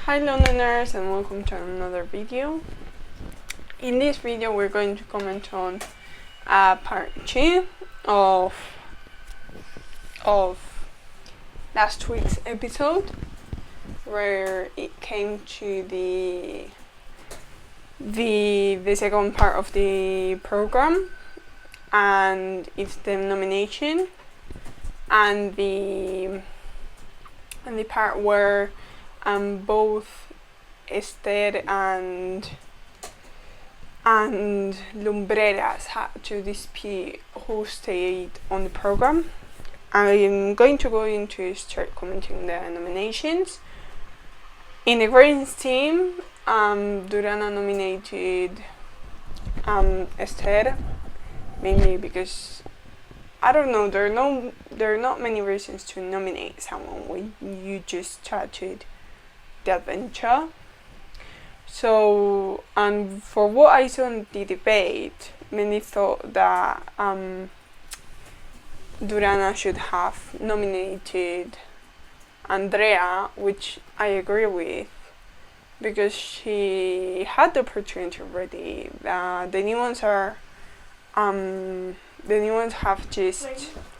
Hi Londoners, and welcome to another video. In this video we're going to comment on part 2 of last week's episode, where it came to the second part of the program, and it's the nomination and the part where both Esther and Lumbreras had to dispute who stayed on the program. I'm going to go into start commenting the nominations. In the Greens team, Durana nominated Esther, mainly because I don't know, there are not many reasons to nominate someone when you just started the adventure. So, and for what I saw in the debate, many thought that Durana should have nominated Andrea, which I agree with, because she had the opportunity already. The new ones have just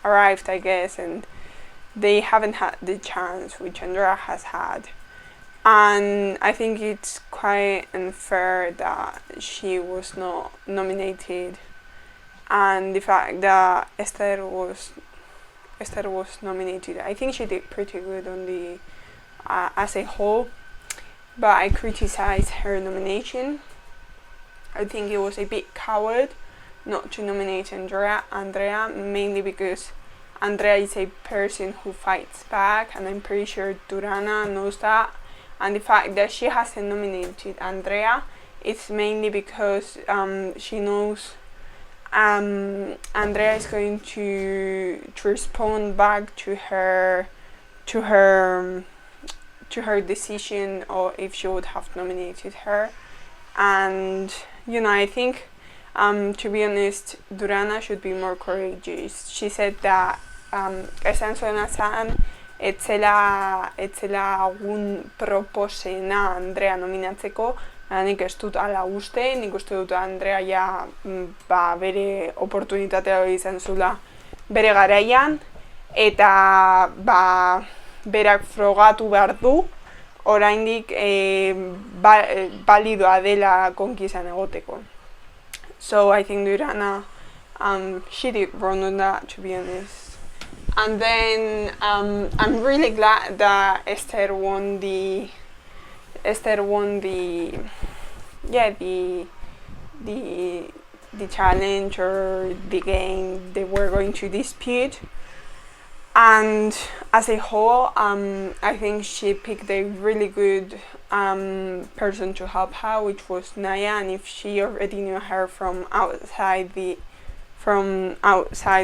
arrived, I guess, and they haven't had the chance which Andrea has had. And I think it's quite unfair that she was not nominated, and the fact that Esther was nominated. I think she did pretty good on the as a whole, but I criticized her nomination. I think it was a bit coward not to nominate Andrea, mainly because Andrea is a person who fights back, and I'm pretty sure Durana knows that. And the fact that she hasn't nominated Andrea, it's mainly because she knows Andrea is going to respond back to her decision, or if she would have nominated her. And I think to be honest, Durana should be more courageous. She said that esan zuen azan etzela agun proposena Andrea nominatzeko, nik ez dut ala uste, nik uste dut Andrea ja bere oportunitatea izan zula bere garaian, eta berak frogatu behar du oraindik balidoa dela Conquisan egoteko. So I think Durana she did wrong on that, to be honest. And then I'm really glad that Esther won the challenge, or the game they were going to dispute. And as a whole, I think she picked a really good person to help her, which was Naya. And if she already knew her from outside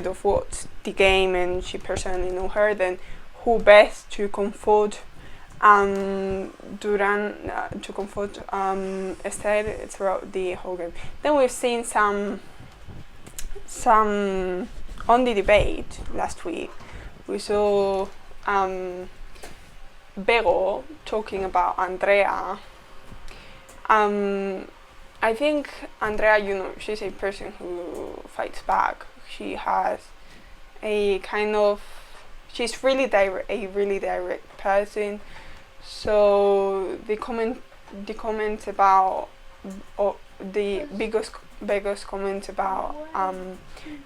of what's the game, and she personally knew her, then who best to comfort Esther throughout the whole game. Then we've seen some on the debate last week. We saw Bego talking about Andrea. I think Andrea, she's a person who fights back. She has she's really direct, a really direct person. So the comments about the biggest comments about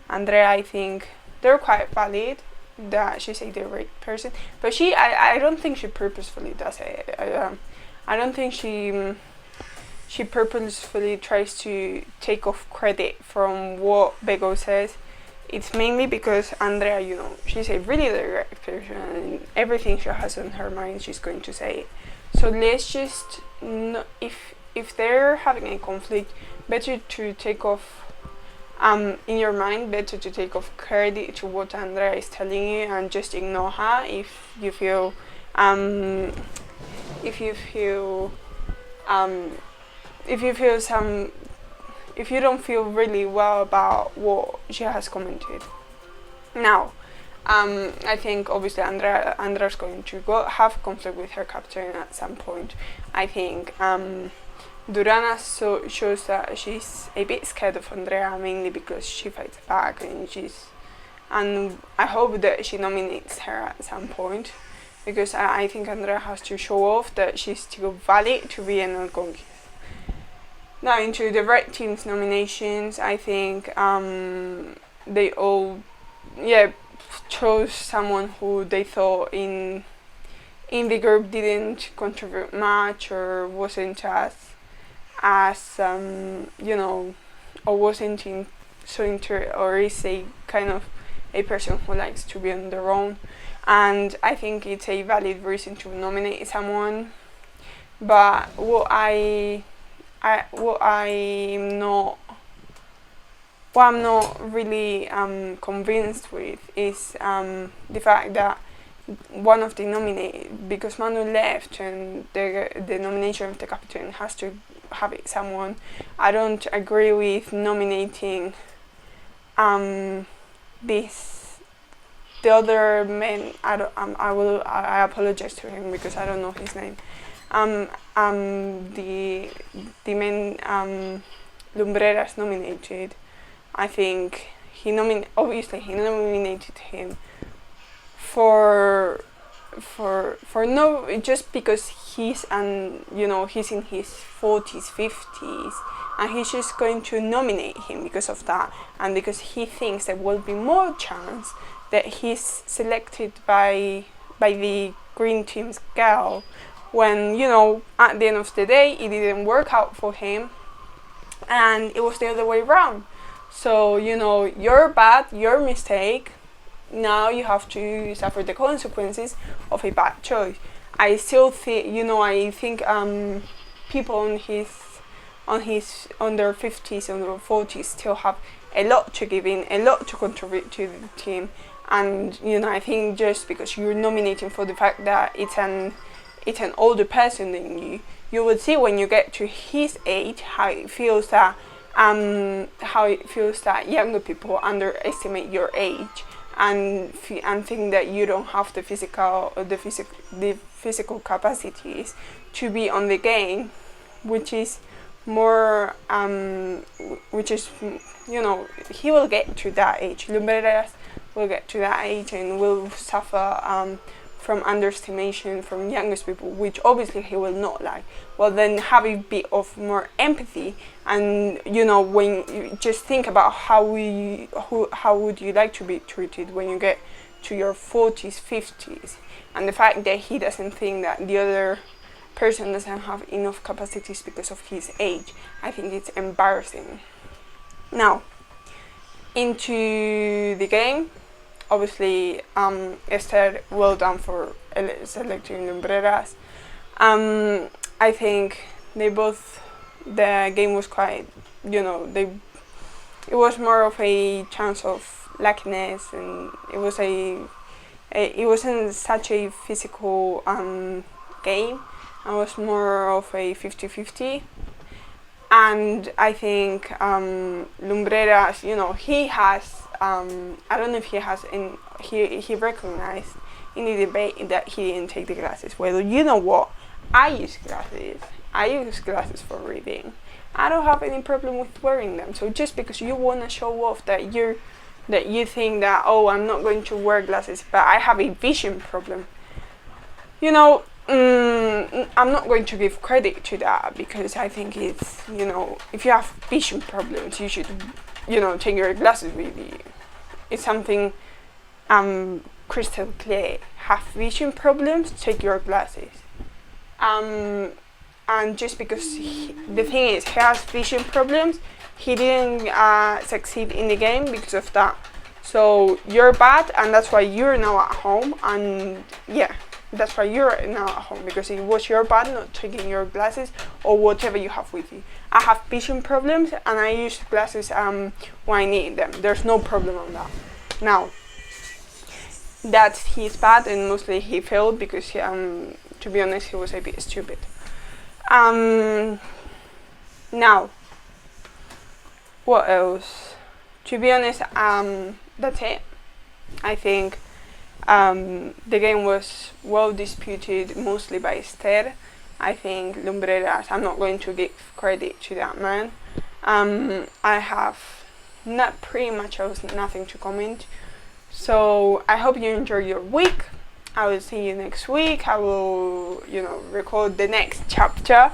Andrea, I think they're quite valid. That she's a direct person, but I don't think she purposefully does it. I don't think she purposefully tries to take off credit from what Bego says. It's mainly because Andrea, she's a really direct person, and everything she has on her mind, she's going to say it. So let's just, if they're having a conflict, better to take off, in your mind, better to take off credit to what Andrea is telling you, and just ignore her if you don't feel really well about what she has commented. Now, I think obviously Andrea's going to have conflict with her captain at some point. I think Durana shows that she's a bit scared of Andrea, mainly because she fights back, and I hope that she nominates her at some point, because I think Andrea has to show off that she's still valid to be an Conquis. Now into the red team's nominations, I think they all chose someone who they thought in the group didn't contribute much, or wasn't as or wasn't or is a kind of a person who likes to be on their own. And I think it's a valid reason to nominate someone. But what I'm not really convinced with is the fact that one of the nominated, because Manu left and the nomination of the captain has to have it someone. I don't agree with nominating the other man. I apologize to him because I don't know his name. The man Lumbreras nominated. I think obviously he nominated him for no, just because he's he's in his 40s, 50s, and he's just going to nominate him because of that, and because he thinks there will be more chance that he's selected by the green team's girl, when at the end of the day it didn't work out for him, and it was the other way around. So you're bad, your mistake. Now you have to suffer the consequences of a bad choice. I still think I think people on their 50s and their 40s still have a lot to give in, a lot to contribute to the team, and I think just because you're nominating for the fact that it's an older person than you will see when you get to his age how it feels that younger people underestimate your age and think that you don't have the physical capacities to be on the game, which is more he will get to that age. Lumbreras will get to that age and will suffer from underestimation from youngest people, which obviously he will not like. Well, then have a bit of more empathy, and when you just think about how would you like to be treated when you get to your 40s, 50s, and the fact that he doesn't think that the other person doesn't have enough capacities because of his age. I think it's embarrassing. Now, into the game. Obviously, Esther, well done for selecting Lumbreras. I think the game was quite, it was more of a chance of luckiness, and it wasn't such a physical game. It was more of a 50-50. And I think Lumbreras, he has, I don't know if he has, he recognized in the debate that he didn't take the glasses. Well, you know what? I use glasses for reading. I don't have any problem with wearing them. So just because you want to show off that you think that, oh, I'm not going to wear glasses, but I have a vision problem, I'm not going to give credit to that, because I think it's, if you have vision problems, you should, take your glasses with you. It's something crystal clear. Have vision problems, take your glasses. And just because the thing is, he has vision problems, he didn't succeed in the game because of that. So you're bad, and that's why you're now at home, and that's why you're now at home, because it was your bad not taking your glasses or whatever you have with you. I have vision problems, and I use glasses when I need them. There's no problem on that. Now, that he's bad, and mostly he failed because to be honest, he was a bit stupid. Now, what else? To be honest, that's it. I think The game was well disputed, mostly by Esther. I think Lumbreras, I'm not going to give credit to that man. I have pretty much nothing to comment. So I hope you enjoy your week. I will see you next week. I will, record the next chapter,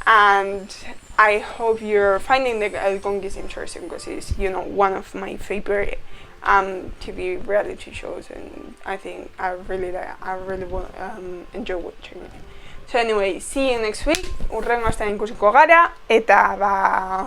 and I hope you're finding the Conquis interesting, because it's, one of my favorite TV reality shows, and I think I really will enjoy watching it. So anyway, see you next week. Urrengo astean ikusiko gara, eta